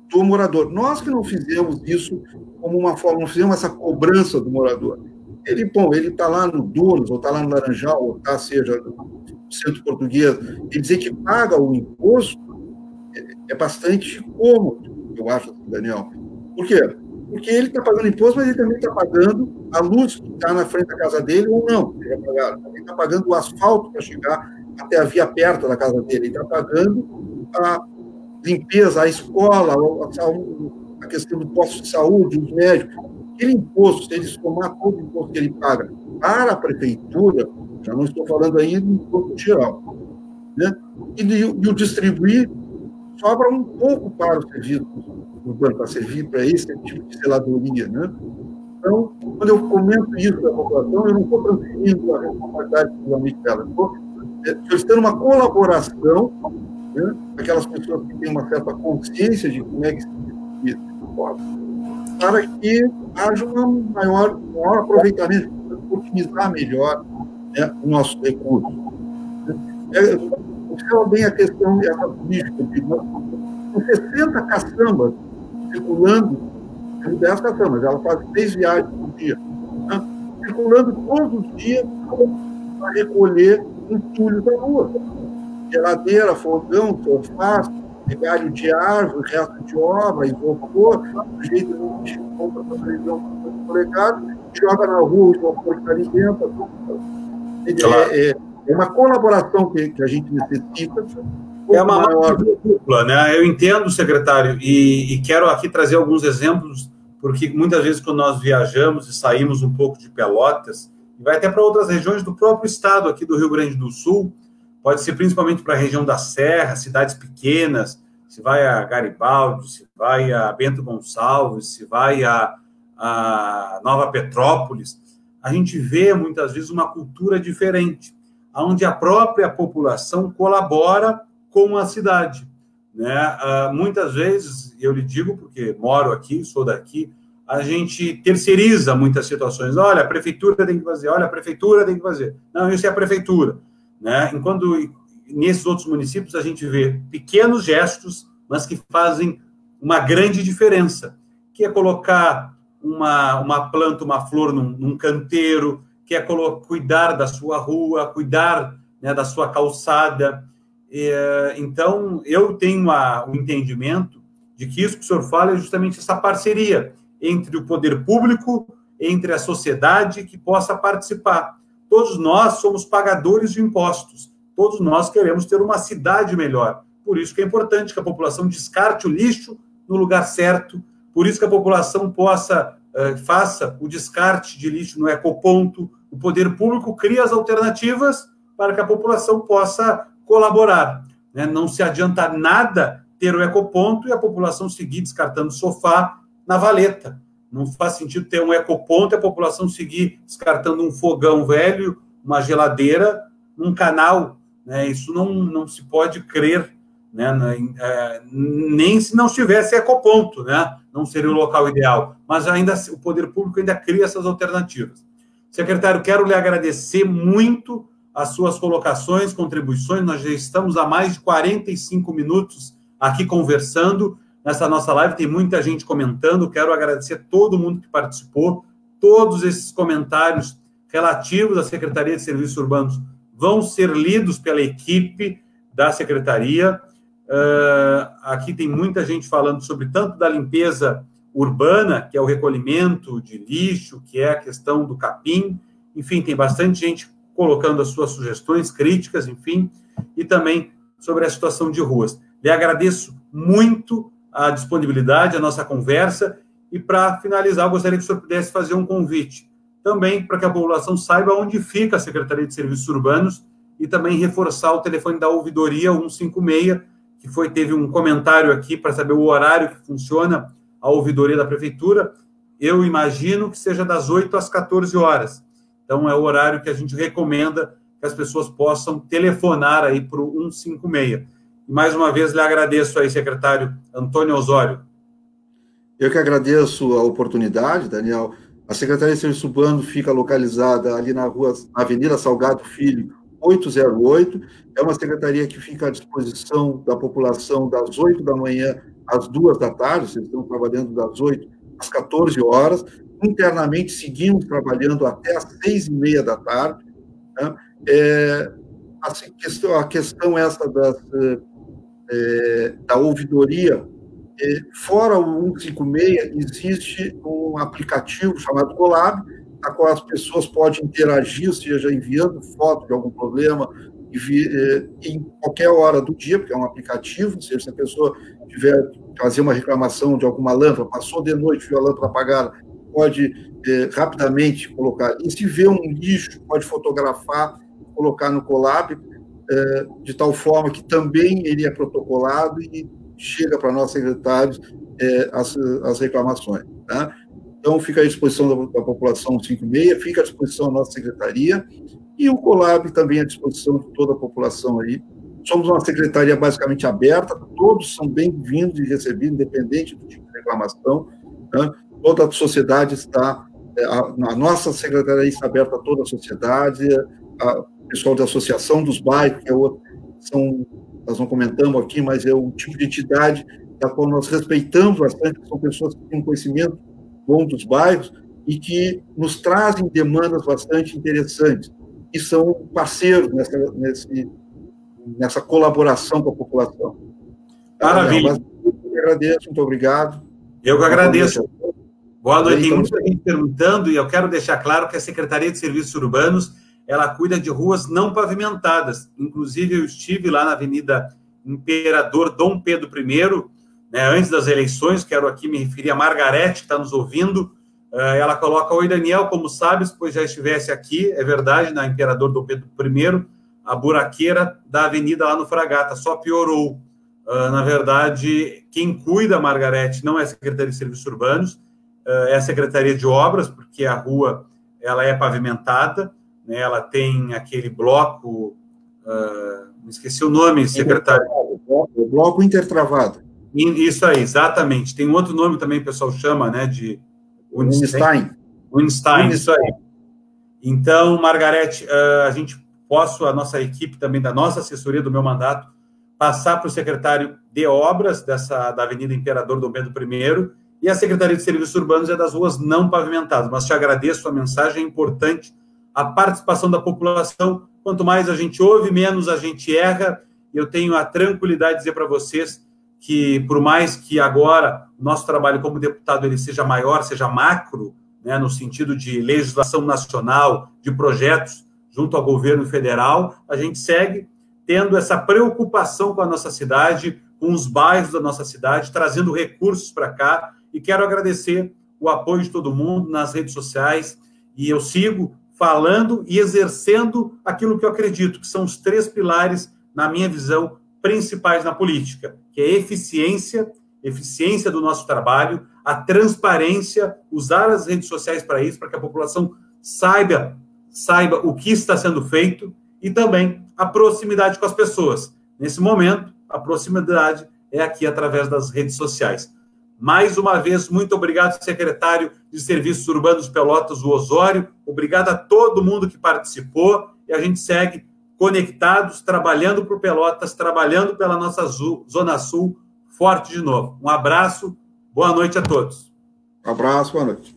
do morador. Nós que não fizemos isso como uma forma, não fizemos essa cobrança do morador. Ele está lá no Dunas, ou está lá no Laranjal, ou está, seja, no Centro Português, e dizer que paga o imposto é bastante cômodo, eu acho, Daniel. Por quê? Porque ele está pagando imposto, mas ele também está pagando a luz que está na frente da casa dele ou não. Ele está pagando o asfalto para chegar até a via perto da casa dele. Ele está pagando a limpeza, a escola, a questão do posto de saúde, os médicos. Aquele imposto, se ele somar todo o imposto que ele paga para a prefeitura, já não estou falando ainda do imposto geral, né? E o distribuir, sobra um pouco para o serviço urbano, para servir para esse tipo de zeladoria, né? Então, quando eu comento isso da população, eu não estou transferindo a responsabilidade totalmente dela, estou solicitando uma colaboração, né, aquelas pessoas que têm uma certa consciência de como é que se distribui esse imposto, para que haja um maior aproveitamento, otimizar melhor, né, o nosso recurso. Observa bem a questão dessa política, com 60 caçambas circulando, temos 10 caçambas, ela faz 6 viagens por dia, né, circulando todos os dias para recolher entulho da rua. Geladeira, fogão, sofás, galho de árvore, resto de obra, isopor, do jeito que a gente compra para televisão polegado, joga na rua, o isopor que alimenta. É uma colaboração que a gente necessita. É uma maior dupla, né? Eu entendo, secretário, e quero aqui trazer alguns exemplos, porque muitas vezes quando nós viajamos e saímos um pouco de Pelotas, e vai até para outras regiões do próprio estado aqui do Rio Grande do Sul, pode ser principalmente para a região da Serra, cidades pequenas, se vai a Garibaldi, se vai a Bento Gonçalves, se vai a a Nova Petrópolis, a gente vê muitas vezes uma cultura diferente, onde a própria população colabora com a cidade, né? Muitas vezes, eu lhe digo, porque moro aqui, sou daqui, a gente terceiriza muitas situações. Olha, a prefeitura tem que fazer, olha, a prefeitura tem que fazer. Não, isso é a prefeitura, né? Enquanto nesses outros municípios a gente vê pequenos gestos, mas que fazem uma grande diferença, que é colocar uma planta, uma flor num canteiro, que é cuidar da sua rua, cuidar, né, da sua calçada. Então, eu tenho o entendimento de que isso que o senhor fala é justamente essa parceria entre o poder público, entre a sociedade que possa participar. Todos nós somos pagadores de impostos, todos nós queremos ter uma cidade melhor. Por isso que é importante que a população descarte o lixo no lugar certo, por isso que a população faça o descarte de lixo no ecoponto, o poder público cria as alternativas para que a população possa colaborar, né? Não se adianta nada ter o ecoponto e a população seguir descartando sofá na valeta. Não faz sentido ter um ecoponto e a população seguir descartando um fogão velho, uma geladeira, num canal, né? Isso não se pode crer, né? Nem se não tivesse ecoponto, né? Não seria o local ideal. Mas ainda o poder público ainda cria essas alternativas. Secretário, quero lhe agradecer muito as suas colocações, contribuições. Nós já estamos há mais de 45 minutos aqui conversando. Nessa nossa live tem muita gente comentando. Quero agradecer todo mundo que participou. Todos esses comentários relativos à Secretaria de Serviços Urbanos vão ser lidos pela equipe da Secretaria. Aqui tem muita gente falando sobre tanto da limpeza urbana, que é o recolhimento de lixo, que é a questão do capim. Enfim, tem bastante gente colocando as suas sugestões, críticas, enfim, e também sobre a situação de ruas. Lhe agradeço muito a disponibilidade, a nossa conversa, e para finalizar, eu gostaria que o senhor pudesse fazer um convite, também para que a população saiba onde fica a Secretaria de Serviços Urbanos, e também reforçar o telefone da ouvidoria 156, que teve um comentário aqui para saber o horário que funciona a ouvidoria da Prefeitura. Eu imagino que seja das 8 às 14 horas. Então, é o horário que a gente recomenda que as pessoas possam telefonar aí para o 156. E, mais uma vez, lhe agradeço aí, secretário Antônio Osório. Eu que agradeço a oportunidade, Daniel. A Secretaria de Serviço Urbano fica localizada ali na Avenida Salgado Filho, 808. É uma secretaria que fica à disposição da população das 8 da manhã às 2 da tarde. Vocês estão trabalhando das 8 às 14 horas. Internamente, seguimos trabalhando até às 6h30 da tarde. Né? A questão essa da ouvidoria, fora o 156, existe um aplicativo chamado Colab, a qual as pessoas podem interagir, seja enviando foto de algum problema, em qualquer hora do dia, porque é um aplicativo, ou seja, se a pessoa tiver fazer uma reclamação de alguma lâmpada, passou de noite, viu a lâmpada apagada, pode rapidamente colocar. E se vê um lixo, pode fotografar, colocar no Colab, de tal forma que também ele é protocolado e chega para nós secretários as reclamações. Tá? Então, fica à disposição da população 56, fica à disposição da nossa secretaria, e o Colab também à disposição de toda a população aí. Somos uma secretaria basicamente aberta, todos são bem-vindos e recebidos, independente do tipo de reclamação. Né? Toda a sociedade está, a nossa secretaria está aberta a toda a sociedade, o pessoal da Associação dos Bairros, que é outro, nós não comentamos aqui, mas é um tipo de entidade da qual nós respeitamos bastante, são pessoas que têm um conhecimento bom dos bairros e que nos trazem demandas bastante interessantes, e são parceiros nessa colaboração com a população. Maravilha. Eu agradeço, muito obrigado. Eu que agradeço. Boa noite. Tem muita gente perguntando, e eu quero deixar claro que a Secretaria de Serviços Urbanos, ela cuida de ruas não pavimentadas. Inclusive, eu estive lá na Avenida Imperador Dom Pedro I, né, antes das eleições. Quero aqui me referir a Margarete, que está nos ouvindo. Ela coloca: oi, Daniel, como sabes, pois já estivesse aqui, é verdade, na Imperador Dom Pedro I, a buraqueira da avenida lá no Fragata só piorou. Na verdade, quem cuida, Margarete, não é a Secretaria de Serviços Urbanos, é a Secretaria de Obras, porque a rua ela é pavimentada, né, ela tem aquele bloco, esqueci o nome, secretário. O bloco intertravado. Isso aí, exatamente. Tem um outro nome também, o pessoal chama, né, de Unstein, isso aí. Então, Margarete, a nossa equipe também, da nossa assessoria do meu mandato, passar para o secretário de Obras da Avenida Imperador Dom Pedro I, e a Secretaria de Serviços Urbanos é das ruas não pavimentadas. Mas te agradeço a mensagem, é importante a participação da população. Quanto mais a gente ouve, menos a gente erra. Eu tenho a tranquilidade de dizer para vocês que, por mais que agora o nosso trabalho como deputado ele seja maior, seja macro, né, no sentido de legislação nacional, de projetos junto ao governo federal, a gente segue tendo essa preocupação com a nossa cidade, com os bairros da nossa cidade, trazendo recursos para cá, e quero agradecer o apoio de todo mundo nas redes sociais, e eu sigo falando e exercendo aquilo que eu acredito, que são os 3 pilares, na minha visão, principais na política, que é eficiência do nosso trabalho, a transparência, usar as redes sociais para isso, para que a população saiba o que está sendo feito, e também a proximidade com as pessoas. Nesse momento, a proximidade é aqui através das redes sociais. Mais uma vez, muito obrigado, secretário de Serviços Urbanos de Pelotas, o Osório. Obrigado a todo mundo que participou, e a gente segue conectados, trabalhando por Pelotas, trabalhando pela nossa Zona Sul, forte de novo. Um abraço, boa noite a todos. Um abraço, boa noite.